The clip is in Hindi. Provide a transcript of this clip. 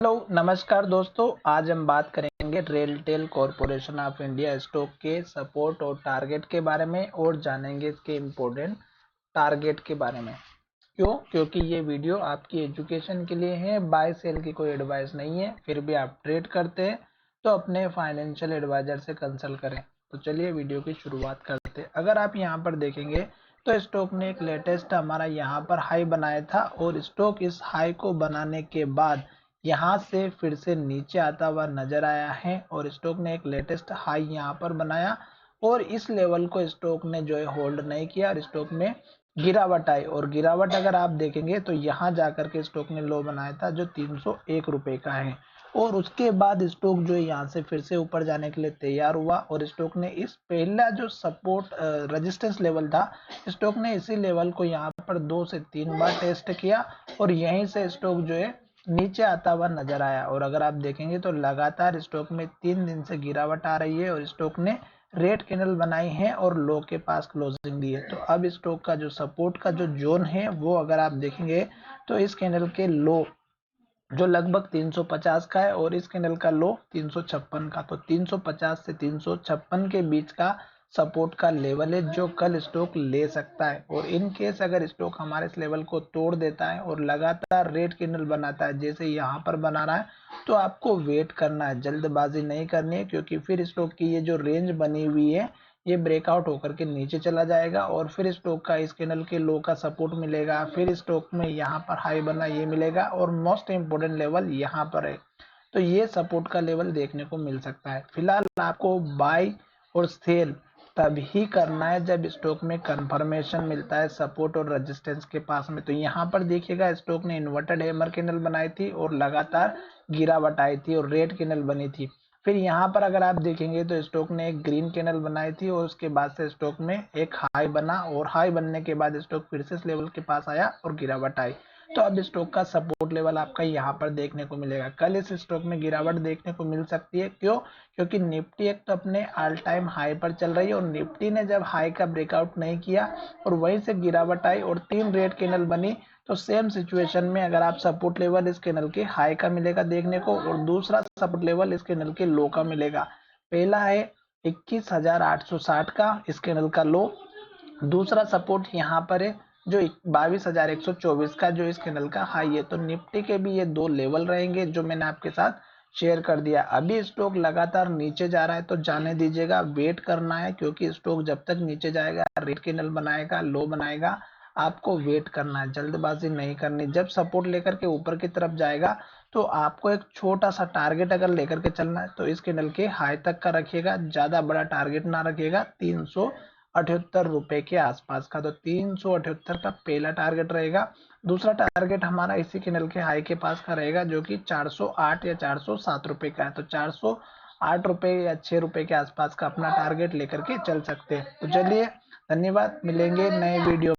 हेलो नमस्कार दोस्तों। आज हम बात करेंगे RailTel corporation of India stock के सपोर्ट और टारगेट के बारे में और जानेंगे इसके इम्पोर्टेंट टारगेट के बारे में। क्योंकि ये वीडियो आपकी एजुकेशन के लिए है, बाय सेल की कोई एडवाइस नहीं है। फिर भी आप ट्रेड करते हैं तो अपने फाइनेंशियल एडवाइजर से कंसल्ट करें। तो चलिए वीडियो की शुरुआत करते हैं। अगर आप यहाँ पर देखेंगे तो स्टॉक ने एक लेटेस्ट हमारा यहाँ पर हाई बनाया था और स्टॉक इस हाई को बनाने के बाद यहाँ से फिर से नीचे आता हुआ नजर आया है और स्टॉक ने एक लेटेस्ट हाई यहाँ पर बनाया और इस लेवल को स्टॉक ने जो है होल्ड नहीं किया और स्टॉक में गिरावट आई। और गिरावट अगर आप देखेंगे तो यहाँ जाकर के स्टॉक ने लो बनाया था जो 301 रुपए का है और उसके बाद स्टॉक जो है यहाँ से फिर से ऊपर जाने के लिए तैयार हुआ और स्टॉक ने इस पहला जो सपोर्ट रेजिस्टेंस लेवल था, स्टॉक ने इसी लेवल को यहाँ पर 2 से 3 बार टेस्ट किया और यहीं से स्टॉक जो है नीचे आता हुआ नजर आया। और अगर आप देखेंगे तो लगातार स्टॉक में 3 दिन से गिरावट आ रही है और स्टॉक ने रेड कैंडल बनाई है और लो के पास क्लोजिंग दी है। तो अब स्टॉक का जो सपोर्ट का जो जोन है वो अगर आप देखेंगे तो इस कैंडल के लो जो लगभग 350 का है और इस कैंडल का लो 356 का। तो 350 से 356 के बीच का सपोर्ट का लेवल है जो कल स्टॉक ले सकता है। और इन केस अगर स्टॉक हमारे इस लेवल को तोड़ देता है और लगातार रेड कैंडल बनाता है जैसे यहाँ पर बना रहा है, तो आपको वेट करना है, जल्दबाजी नहीं करनी है। क्योंकि फिर स्टॉक की ये जो रेंज बनी हुई है ये ब्रेकआउट होकर के नीचे चला जाएगा और फिर स्टॉक का इस कैंडल के लो का सपोर्ट मिलेगा, फिर स्टॉक में यहाँ पर हाई बना ये मिलेगा और मोस्ट इंपोर्टेंट लेवल यहाँ पर है। तो ये सपोर्ट का लेवल देखने को मिल सकता है। फिलहाल आपको बाय और सेल तभी करना है जब स्टॉक में कंफर्मेशन मिलता है सपोर्ट और रेजिस्टेंस के पास में। तो यहाँ पर देखिएगा स्टॉक ने इन्वर्टेड हैमर कैंडल बनाई थी और लगातार गिरावट आई थी और रेड कैंडल बनी थी। फिर यहाँ पर अगर आप देखेंगे तो स्टॉक ने एक ग्रीन कैंडल बनाई थी और उसके बाद से स्टॉक में एक हाई बना और हाई बनने के बाद स्टॉक फिर से इस लेवल के पास आया और गिरावट आई। तो अब स्टॉक का सपोर्ट लेवल आपका यहाँ पर देखने को मिलेगा। कल इस स्टॉक में गिरावट देखने को मिल सकती है। क्यों? क्योंकि निफ्टी एक तो अपने ऑल टाइम हाई पर चल रही है और निफ्टी ने जब हाई का ब्रेकआउट नहीं किया और वहीं से गिरावट आई और 3 रेड कैंडल बनी, तो सेम सिचुएशन में अगर आप सपोर्ट लेवल इस कैंडल के हाई का मिलेगा देखने को और दूसरा सपोर्ट लेवल इस कैंडल के लो का मिलेगा। पहला है 21,860 का इस कैंडल का लो, दूसरा सपोर्ट यहाँ पर है जो 22,124 का जो इस कैंडल का हाई है। तो निफ्टी के भी ये 2 लेवल रहेंगे जो मैंने आपके साथ शेयर कर दिया। अभी स्टॉक लगातार नीचे जा रहा है तो जाने दीजिएगा, वेट करना है। क्योंकि स्टॉक जब तक नीचे जाएगा, रेड कैंडल बनाएगा, लो बनाएगा, आपको वेट करना है, जल्दबाजी नहीं करनी। जब सपोर्ट लेकर के ऊपर की तरफ जाएगा तो आपको एक छोटा सा टारगेट अगर लेकर के चलना है तो इस कैंडल के हाई तक का रखिएगा, ज्यादा बड़ा टारगेट ना रखिएगा, 378 रुपए के आसपास का। तो 378 का पहला टारगेट रहेगा। दूसरा टारगेट हमारा इसी कैंडल के हाई के पास का रहेगा जो कि 408 या 407 रुपए का है। तो 408 रुपए या 6 रुपए के आसपास का अपना टारगेट लेकर के चल सकते हैं। तो चलिए, धन्यवाद, मिलेंगे नए वीडियो।